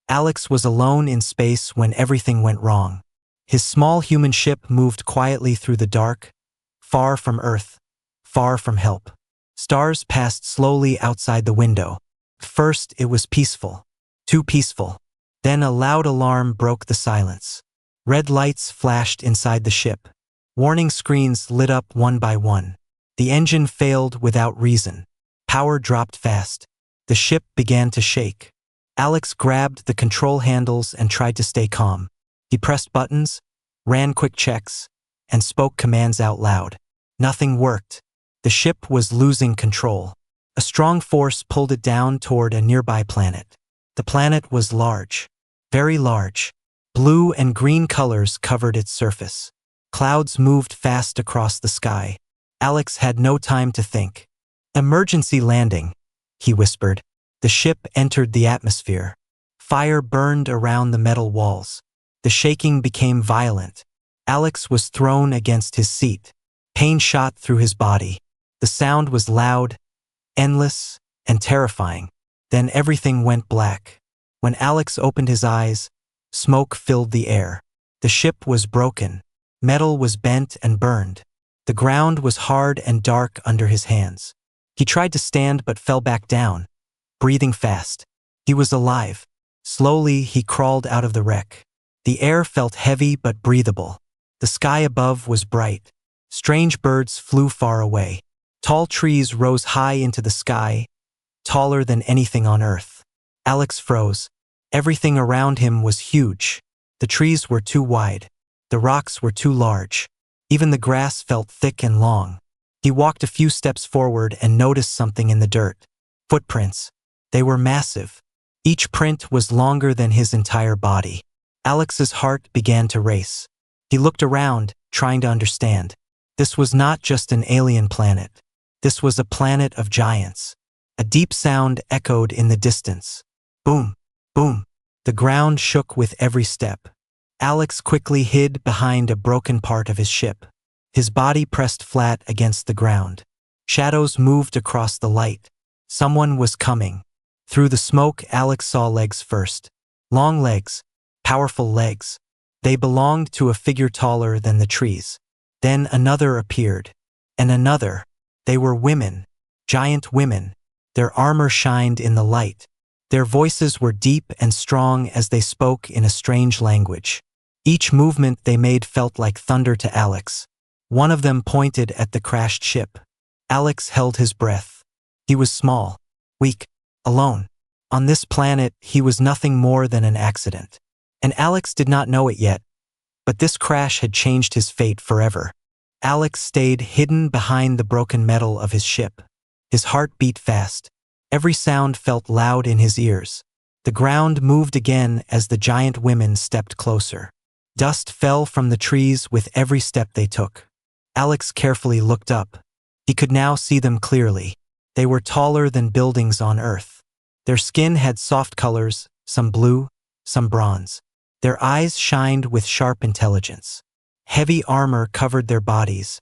Alex was alone in space when everything went wrong. His small human ship moved quietly through the dark, far from Earth, far from help. Stars passed slowly outside the window. First, it was peaceful. Too peaceful. Then a loud alarm broke the silence. Red lights flashed inside the ship. Warning screens lit up one by one. The engine failed without reason. Power dropped fast. The ship began to shake. Alex grabbed the control handles and tried to stay calm. He pressed buttons, ran quick checks, and spoke commands out loud. Nothing worked. The ship was losing control. A strong force pulled it down toward a nearby planet. The planet was large, very large. Blue and green colors covered its surface. Clouds moved fast across the sky. Alex had no time to think. "Emergency landing," he whispered. The ship entered the atmosphere. Fire burned around the metal walls. The shaking became violent. Alex was thrown against his seat. Pain shot through his body. The sound was loud, endless, and terrifying. Then everything went black. When Alex opened his eyes, smoke filled the air. The ship was broken. Metal was bent and burned. The ground was hard and dark under his hands. He tried to stand but fell back down, breathing fast. He was alive. Slowly, he crawled out of the wreck. The air felt heavy but breathable. The sky above was bright. Strange birds flew far away. Tall trees rose high into the sky, taller than anything on Earth. Alex froze. Everything around him was huge. The trees were too wide. The rocks were too large. Even the grass felt thick and long. He walked a few steps forward and noticed something in the dirt. Footprints. They were massive. Each print was longer than his entire body. Alex's heart began to race. He looked around, trying to understand. This was not just an alien planet. This was a planet of giants. A deep sound echoed in the distance. Boom, boom. The ground shook with every step. Alex quickly hid behind a broken part of his ship. His body pressed flat against the ground. Shadows moved across the light. Someone was coming. Through the smoke, Alex saw legs first. Long legs, powerful legs. They belonged to a figure taller than the trees. Then another appeared. And another. They were women. Giant women. Their armor shined in the light. Their voices were deep and strong as they spoke in a strange language. Each movement they made felt like thunder to Alex. One of them pointed at the crashed ship. Alex held his breath. He was small, weak, alone. On this planet, he was nothing more than an accident. And Alex did not know it yet, but this crash had changed his fate forever. Alex stayed hidden behind the broken metal of his ship. His heart beat fast. Every sound felt loud in his ears. The ground moved again as the giant women stepped closer. Dust fell from the trees with every step they took. Alex carefully looked up. He could now see them clearly. They were taller than buildings on Earth. Their skin had soft colors, some blue, some bronze. Their eyes shined with sharp intelligence. Heavy armor covered their bodies,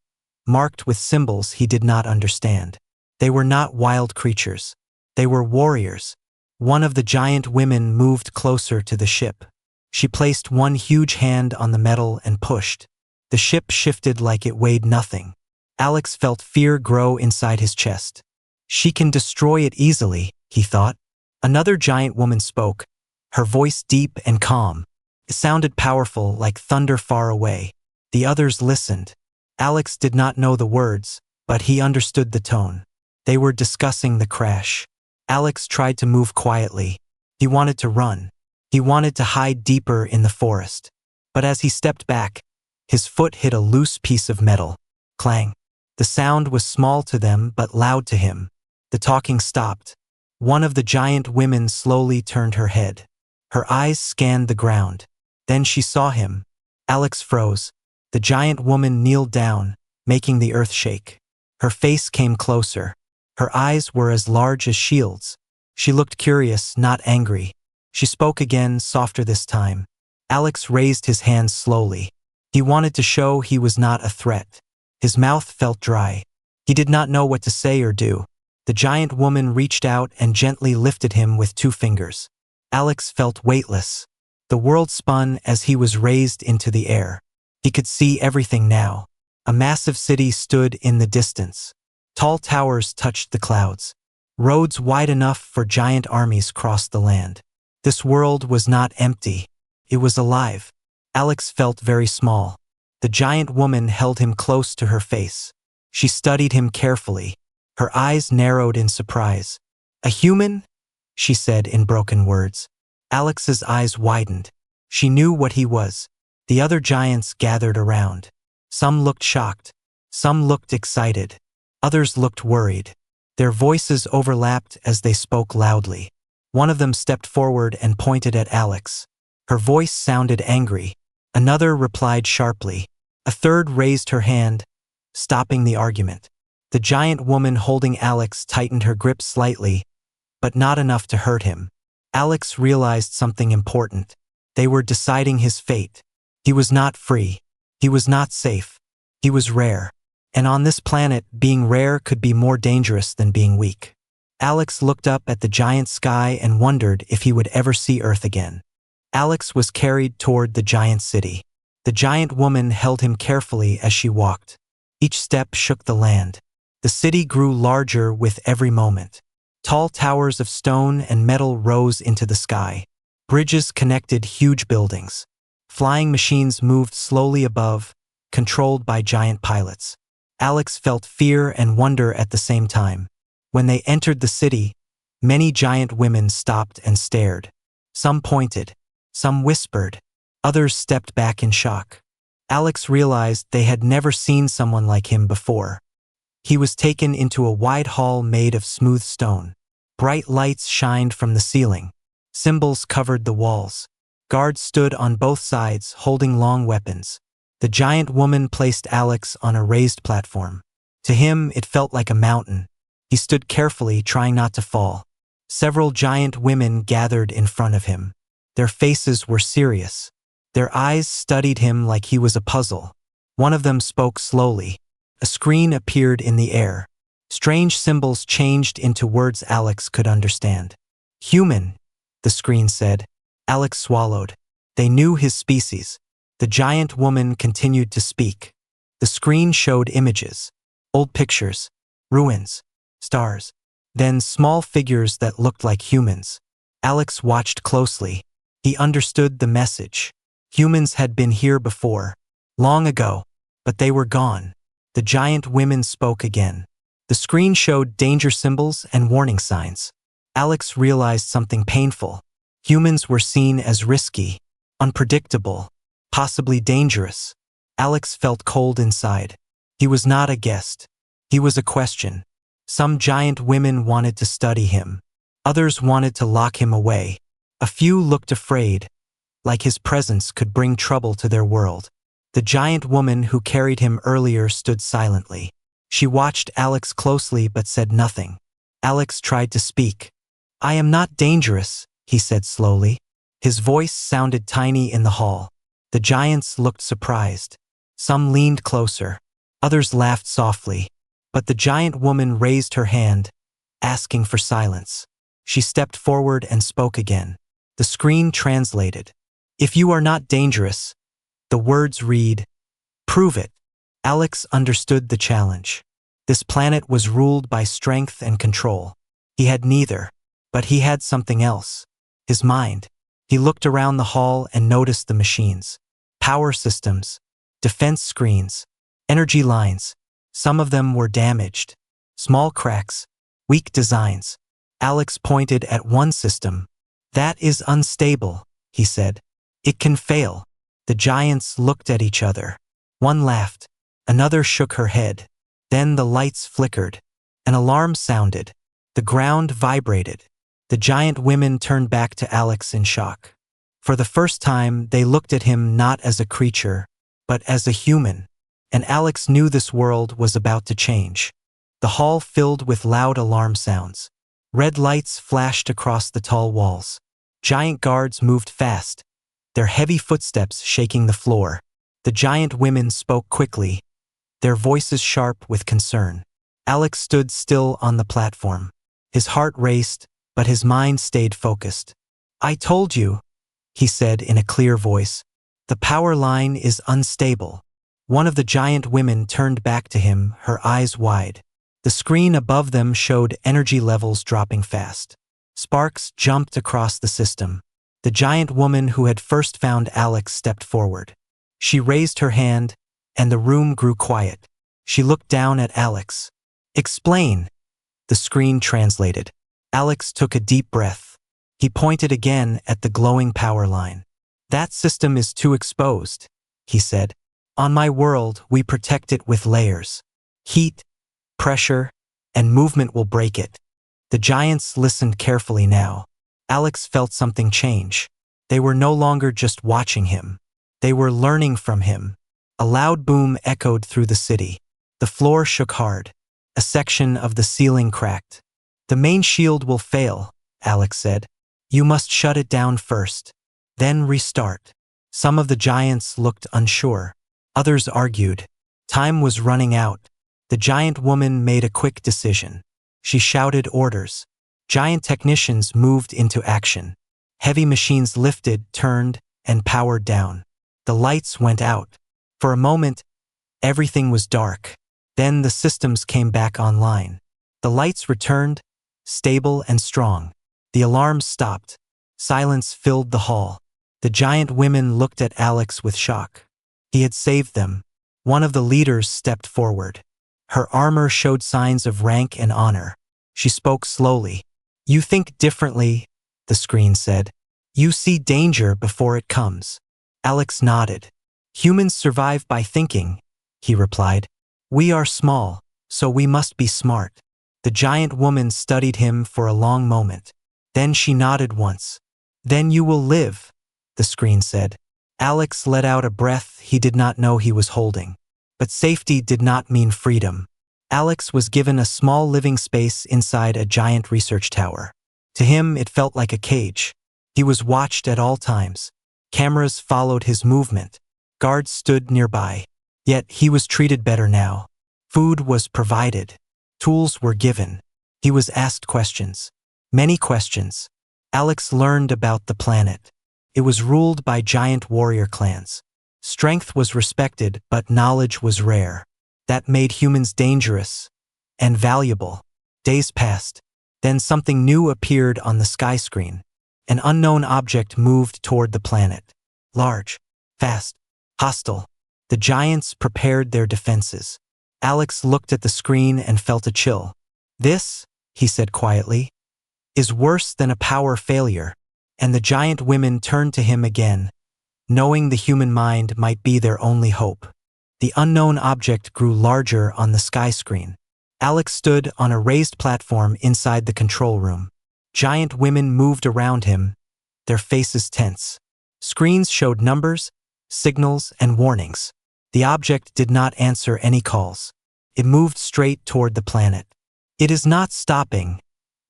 marked with symbols he did not understand. They were not wild creatures. They were warriors. One of the giant women moved closer to the ship. She placed one huge hand on the metal and pushed. The ship shifted like it weighed nothing. Alex felt fear grow inside his chest. She can destroy it easily, he thought. Another giant woman spoke, her voice deep and calm. It sounded powerful, like thunder far away. The others listened. Alex did not know the words, but he understood the tone. They were discussing the crash. Alex tried to move quietly. He wanted to run. He wanted to hide deeper in the forest. But as he stepped back, his foot hit a loose piece of metal. Clang. The sound was small to them but loud to him. The talking stopped. One of the giant women slowly turned her head. Her eyes scanned the ground. Then she saw him. Alex froze. The giant woman kneeled down, making the earth shake. Her face came closer. Her eyes were as large as shields. She looked curious, not angry. She spoke again, softer this time. Alex raised his hands slowly. He wanted to show he was not a threat. His mouth felt dry. He did not know what to say or do. The giant woman reached out and gently lifted him with 2 fingers. Alex felt weightless. The world spun as he was raised into the air. He could see everything now. A massive city stood in the distance. Tall towers touched the clouds. Roads wide enough for giant armies crossed the land. This world was not empty. It was alive. Alex felt very small. The giant woman held him close to her face. She studied him carefully. Her eyes narrowed in surprise. "A human?" she said in broken words. Alex's eyes widened. She knew what he was. The other giants gathered around. Some looked shocked. Some looked excited. Others looked worried. Their voices overlapped as they spoke loudly. One of them stepped forward and pointed at Alex. Her voice sounded angry. Another replied sharply. A third raised her hand, stopping the argument. The giant woman holding Alex tightened her grip slightly, but not enough to hurt him. Alex realized something important. They were deciding his fate. He was not free. He was not safe. He was rare. And on this planet, being rare could be more dangerous than being weak. Alex looked up at the giant sky and wondered if he would ever see Earth again. Alex was carried toward the giant city. The giant woman held him carefully as she walked. Each step shook the land. The city grew larger with every moment. Tall towers of stone and metal rose into the sky. Bridges connected huge buildings. Flying machines moved slowly above, controlled by giant pilots. Alex felt fear and wonder at the same time. When they entered the city, many giant women stopped and stared. Some pointed. Some whispered. Others stepped back in shock. Alex realized they had never seen someone like him before. He was taken into a wide hall made of smooth stone. Bright lights shined from the ceiling. Symbols covered the walls. Guards stood on both sides, holding long weapons. The giant woman placed Alex on a raised platform. To him, it felt like a mountain. He stood carefully, trying not to fall. Several giant women gathered in front of him. Their faces were serious. Their eyes studied him like he was a puzzle. One of them spoke slowly. A screen appeared in the air. Strange symbols changed into words Alex could understand. "Human," the screen said. Alex swallowed. They knew his species. The giant woman continued to speak. The screen showed images. Old pictures. Ruins. Stars. Then small figures that looked like humans. Alex watched closely. He understood the message. Humans had been here before. Long ago. But they were gone. The giant women spoke again. The screen showed danger symbols and warning signs. Alex realized something painful. Humans were seen as risky, unpredictable, possibly dangerous. Alex felt cold inside. He was not a guest. He was a question. Some giant women wanted to study him. Others wanted to lock him away. A few looked afraid, like his presence could bring trouble to their world. The giant woman who carried him earlier stood silently. She watched Alex closely but said nothing. Alex tried to speak. "I am not dangerous," he said slowly. His voice sounded tiny in the hall. The giants looked surprised. Some leaned closer. Others laughed softly. But the giant woman raised her hand, asking for silence. She stepped forward and spoke again. The screen translated. "If you are not dangerous," the words read, "prove it." Alex understood the challenge. This planet was ruled by strength and control. He had neither, but he had something else. His mind. He looked around the hall and noticed the machines. Power systems, defense screens, energy lines. Some of them were damaged. Small cracks, weak designs. Alex pointed at one system. "That is unstable," he said. "It can fail." The giants looked at each other. One laughed. Another shook her head. Then the lights flickered. An alarm sounded. The ground vibrated. The giant women turned back to Alex in shock. For the first time, they looked at him not as a creature, but as a human. And Alex knew this world was about to change. The hall filled with loud alarm sounds. Red lights flashed across the tall walls. Giant guards moved fast, their heavy footsteps shaking the floor. The giant women spoke quickly, their voices sharp with concern. Alex stood still on the platform. His heart raced, but his mind stayed focused. I told you, he said in a clear voice. The power line is unstable. One of the giant women turned back to him, her eyes wide. The screen above them showed energy levels dropping fast. Sparks jumped across the system. The giant woman who had first found Alex stepped forward. She raised her hand, and the room grew quiet. She looked down at Alex. Explain. The screen translated. Alex took a deep breath. He pointed again at the glowing power line. That system is too exposed, he said. On my world, we protect it with layers. Heat, pressure, and movement will break it. The giants listened carefully now. Alex felt something change. They were no longer just watching him. They were learning from him. A loud boom echoed through the city. The floor shook hard. A section of the ceiling cracked. The main shield will fail, Alex said. You must shut it down first. Then restart. Some of the giants looked unsure. Others argued. Time was running out. The giant woman made a quick decision. She shouted orders. Giant technicians moved into action. Heavy machines lifted, turned, and powered down. The lights went out. For a moment, everything was dark. Then the systems came back online. The lights returned, stable and strong. The alarms stopped. Silence filled the hall. The giant women looked at Alex with shock. He had saved them. One of the leaders stepped forward. Her armor showed signs of rank and honor. She spoke slowly. You think differently, the screen said. You see danger before it comes. Alex nodded. Humans survive by thinking, he replied. We are small, so we must be smart. The giant woman studied him for a long moment. Then she nodded once. Then you will live, the screen said. Alex let out a breath he did not know he was holding. But safety did not mean freedom. Alex was given a small living space inside a giant research tower. To him, it felt like a cage. He was watched at all times. Cameras followed his movement. Guards stood nearby. Yet he was treated better now. Food was provided. Tools were given. He was asked questions. Many questions. Alex learned about the planet. It was ruled by giant warrior clans. Strength was respected, but knowledge was rare. That made humans dangerous and valuable. Days passed. Then something new appeared on the sky screen. An unknown object moved toward the planet. Large, fast, hostile. The giants prepared their defenses. Alex looked at the screen and felt a chill. This, he said quietly, is worse than a power failure. And the giant women turned to him again, knowing the human mind might be their only hope. The unknown object grew larger on the sky screen. Alex stood on a raised platform inside the control room. Giant women moved around him, their faces tense. Screens showed numbers, signals, and warnings. The object did not answer any calls. It moved straight toward the planet. It is not stopping,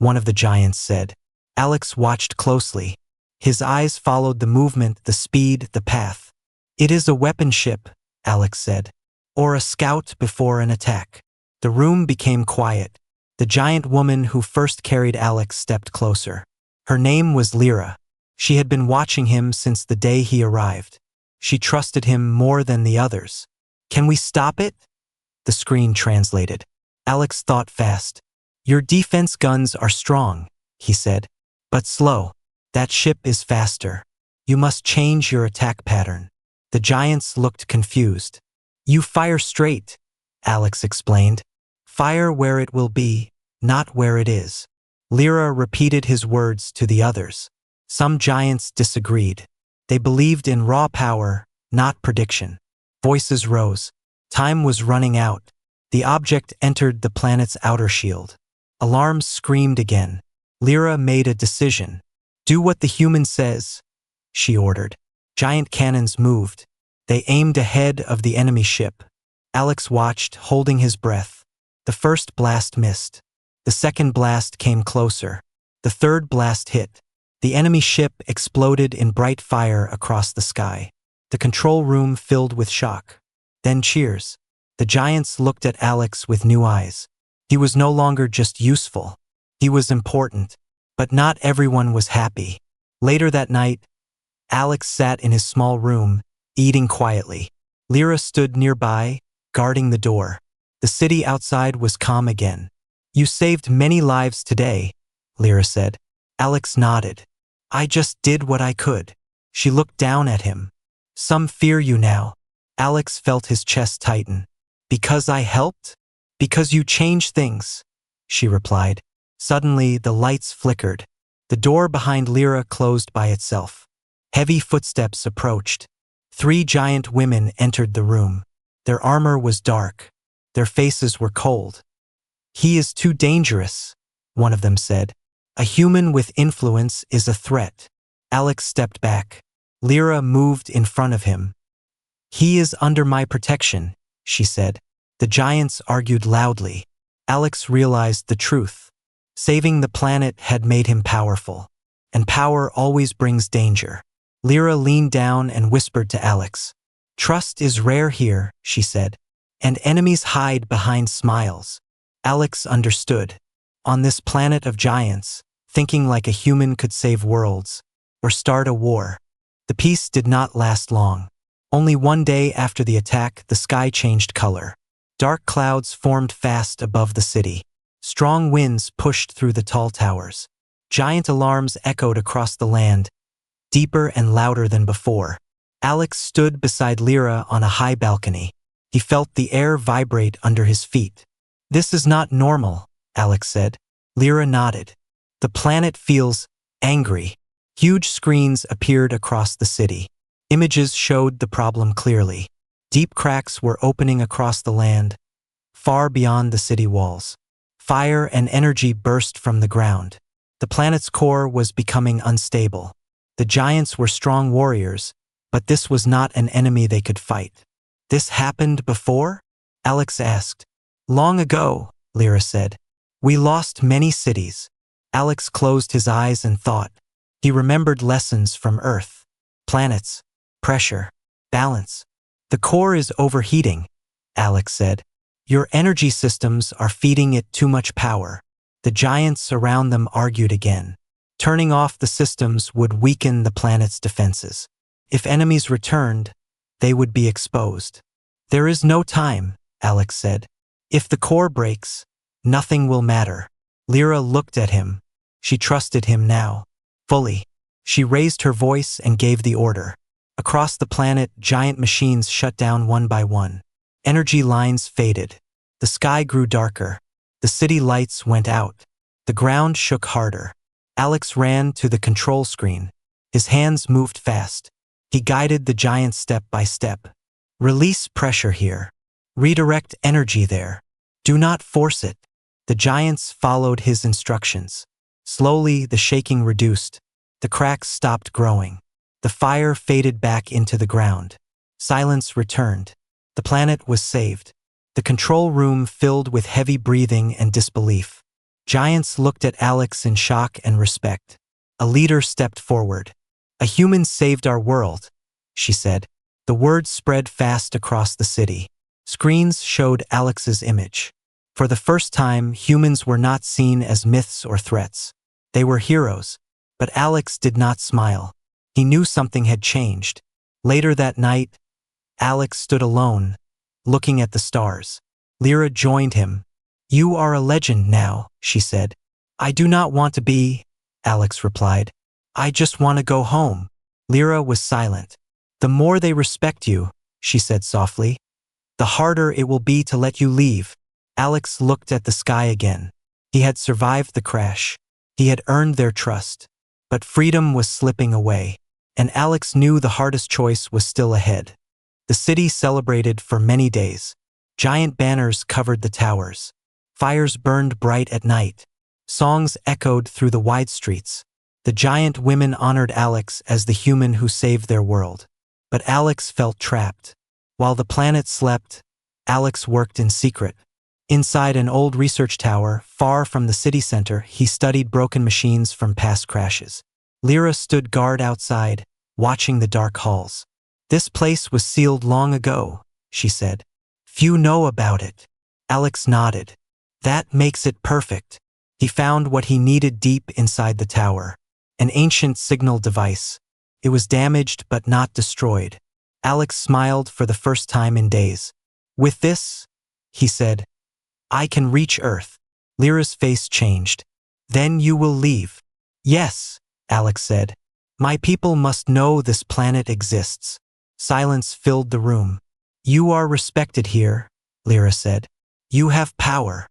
one of the giants said. Alex watched closely. His eyes followed the movement, the speed, the path. It is a weapon ship, Alex said, or a scout before an attack. The room became quiet. The giant woman who first carried Alex stepped closer. Her name was Lyra. She had been watching him since the day he arrived. She trusted him more than the others. Can we stop it? The screen translated. Alex thought fast. Your defense guns are strong, he said, but slow. That ship is faster. You must change your attack pattern. The giants looked confused. You fire straight, Alex explained. Fire where it will be, not where it is. Lyra repeated his words to the others. Some giants disagreed. They believed in raw power, not prediction. Voices rose. Time was running out. The object entered the planet's outer shield. Alarms screamed again. Lyra made a decision. Do what the human says, she ordered. Giant cannons moved. They aimed ahead of the enemy ship. Alex watched, holding his breath. The first blast missed. The second blast came closer. The third blast hit. The enemy ship exploded in bright fire across the sky. The control room filled with shock. Then cheers. The giants looked at Alex with new eyes. He was no longer just useful. He was important. But not everyone was happy. Later that night, Alex sat in his small room, eating quietly. Lyra stood nearby, guarding the door. The city outside was calm again. "You saved many lives today," Lyra said. Alex nodded. "I just did what I could." She looked down at him. "Some fear you now." Alex felt his chest tighten. "Because I helped? Because you changed things," she replied. Suddenly, the lights flickered. The door behind Lyra closed by itself. Heavy footsteps approached. 3 giant women entered the room. Their armor was dark. Their faces were cold. "He is too dangerous," one of them said. "A human with influence is a threat." Alex stepped back. Lyra moved in front of him. "He is under my protection," she said. The giants argued loudly. Alex realized the truth. Saving the planet had made him powerful. And power always brings danger. Lyra leaned down and whispered to Alex. "Trust is rare here," she said. "And enemies hide behind smiles." Alex understood. On this planet of giants, thinking like a human could save worlds, or start a war. The peace did not last long. Only one day after the attack, the sky changed color. Dark clouds formed fast above the city. Strong winds pushed through the tall towers. Giant alarms echoed across the land, deeper and louder than before. Alex stood beside Lyra on a high balcony. He felt the air vibrate under his feet. "This is not normal," Alex said. Lyra nodded. "The planet feels angry." Huge screens appeared across the city. Images showed the problem clearly. Deep cracks were opening across the land, far beyond the city walls. Fire and energy burst from the ground. The planet's core was becoming unstable. The giants were strong warriors, but this was not an enemy they could fight. "This happened before?" Alex asked. "Long ago," Lyra said. "We lost many cities." Alex closed his eyes and thought. He remembered lessons from Earth. Planets, pressure, balance. "The core is overheating," Alex said. "Your energy systems are feeding it too much power." The giants around them argued again. Turning off the systems would weaken the planet's defenses. If enemies returned, they would be exposed. "There is no time," Alex said. "If the core breaks, nothing will matter." Lyra looked at him. She trusted him now. Fully. She raised her voice and gave the order. Across the planet, giant machines shut down one by one. Energy lines faded. The sky grew darker. The city lights went out. The ground shook harder. Alex ran to the control screen. His hands moved fast. He guided the giant step by step. "Release pressure here. Redirect energy there. Do not force it." The giants followed his instructions. Slowly, the shaking reduced. The cracks stopped growing. The fire faded back into the ground. Silence returned. The planet was saved. The control room filled with heavy breathing and disbelief. Giants looked at Alex in shock and respect. A leader stepped forward. "A human saved our world," she said. The word spread fast across the city. Screens showed Alex's image. For the first time, humans were not seen as myths or threats. They were heroes. But Alex did not smile. He knew something had changed. Later that night, Alex stood alone, looking at the stars. Lyra joined him. "You are a legend now," she said. "I do not want to be," Alex replied. "I just want to go home." Lyra was silent. "The more they respect you," she said softly, "the harder it will be to let you leave." Alex looked at the sky again. He had survived the crash. He had earned their trust. But freedom was slipping away. And Alex knew the hardest choice was still ahead. The city celebrated for many days. Giant banners covered the towers. Fires burned bright at night. Songs echoed through the wide streets. The giant women honored Alex as the human who saved their world. But Alex felt trapped. While the planet slept, Alex worked in secret. Inside an old research tower, far from the city center, he studied broken machines from past crashes. Lyra stood guard outside, watching the dark halls. "This place was sealed long ago," she said. "Few know about it." Alex nodded. "That makes it perfect." He found what he needed deep inside the tower. An ancient signal device. It was damaged but not destroyed. Alex smiled for the first time in days. With this, he said, I can reach Earth. Lyra's face changed. Then you will leave. Yes, Alex said. My people must know this planet exists. Silence filled the room. You are respected here, Lyra said. You have power.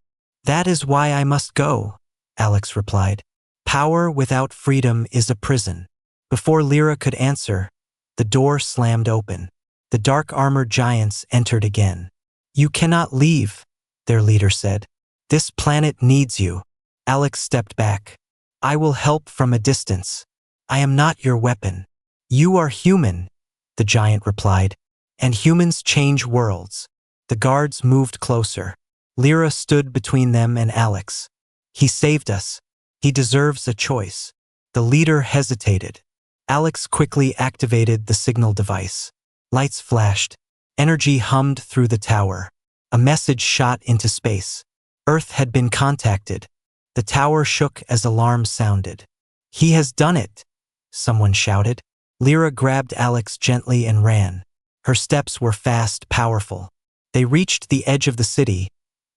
That is why I must go, Alex replied. Power without freedom is a prison. Before Lyra could answer, the door slammed open. The dark-armored giants entered again. You cannot leave, their leader said. This planet needs you. Alex stepped back. I will help from a distance. I am not your weapon. You are human, the giant replied. And humans change worlds. The guards moved closer. Lyra stood between them and Alex. He saved us. He deserves a choice. The leader hesitated. Alex quickly activated the signal device. Lights flashed. Energy hummed through the tower. A message shot into space. Earth had been contacted. The tower shook as alarms sounded. He has done it, someone shouted. Lyra grabbed Alex gently and ran. Her steps were fast, powerful. They reached the edge of the city,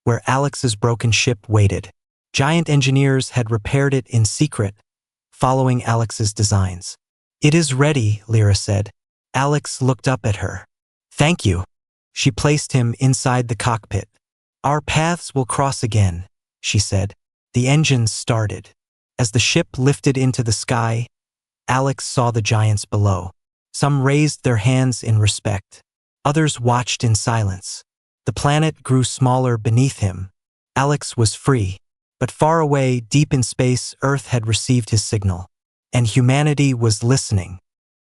where Alex's broken ship waited. Giant engineers had repaired it in secret, following Alex's designs. It is ready, Lyra said. Alex looked up at her. Thank you. She placed him inside the cockpit. Our paths will cross again, she said. The engines started. As the ship lifted into the sky, Alex saw the giants below. Some raised their hands in respect. Others watched in silence. The planet grew smaller beneath him. Alex was free. But far away, deep in space, Earth had received his signal. And humanity was listening.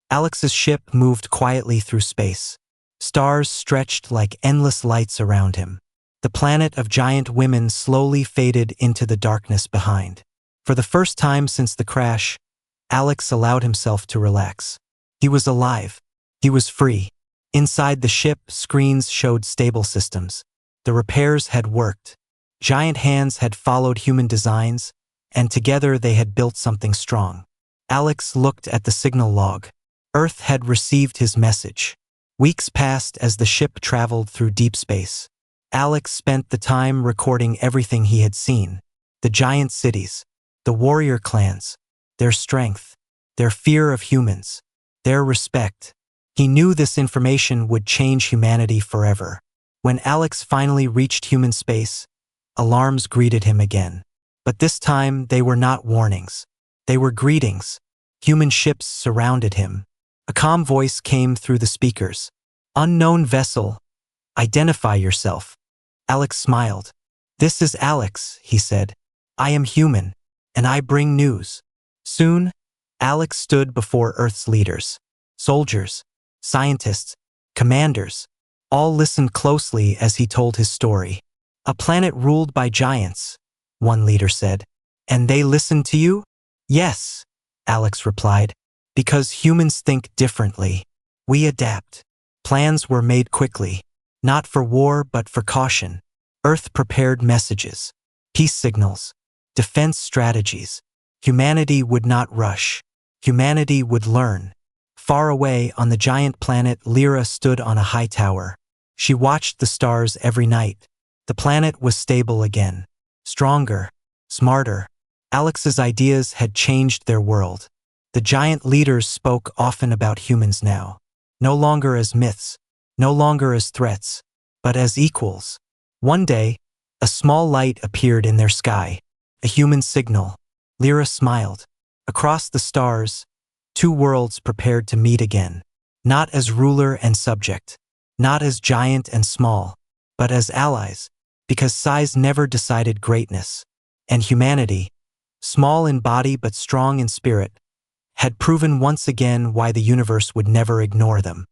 Alex's ship moved quietly through space. Stars stretched like endless lights around him. The planet of giant women slowly faded into the darkness behind. For the first time since the crash, Alex allowed himself to relax. He was alive. He was free. Inside the ship, screens showed stable systems. The repairs had worked. Giant hands had followed human designs, and together they had built something strong. Alex looked at the signal log. Earth had received his message. Weeks passed as the ship traveled through deep space. Alex spent the time recording everything he had seen. The giant cities, the warrior clans, their strength, their fear of humans, their respect. He knew this information would change humanity forever. When Alex finally reached human space, alarms greeted him again. But this time they were not warnings. They were greetings. Human ships surrounded him. A calm voice came through the speakers. Unknown vessel, identify yourself. Alex smiled. This is Alex, he said. I am human, and I bring news. Soon, Alex stood before Earth's leaders. Soldiers, scientists, commanders, all listened closely as he told his story. A planet ruled by giants, one leader said. And they listened to you? Yes, Alex replied. Because humans think differently. We adapt. Plans were made quickly. Not for war, but for caution. Earth prepared messages, peace signals, defense strategies. Humanity would not rush. Humanity would learn. Far away on the giant planet, Lyra stood on a high tower. She watched the stars every night. The planet was stable again. Stronger, smarter. Alex's ideas had changed their world. The giant leaders spoke often about humans now. No longer as myths, no longer as threats, but as equals. One day, a small light appeared in their sky. A human signal. Lyra smiled. Across the stars, two worlds prepared to meet again. Not as ruler and subject. Not as giant and small, but as allies. Because size never decided greatness. And humanity, small in body but strong in spirit, had proven once again why the universe would never ignore them.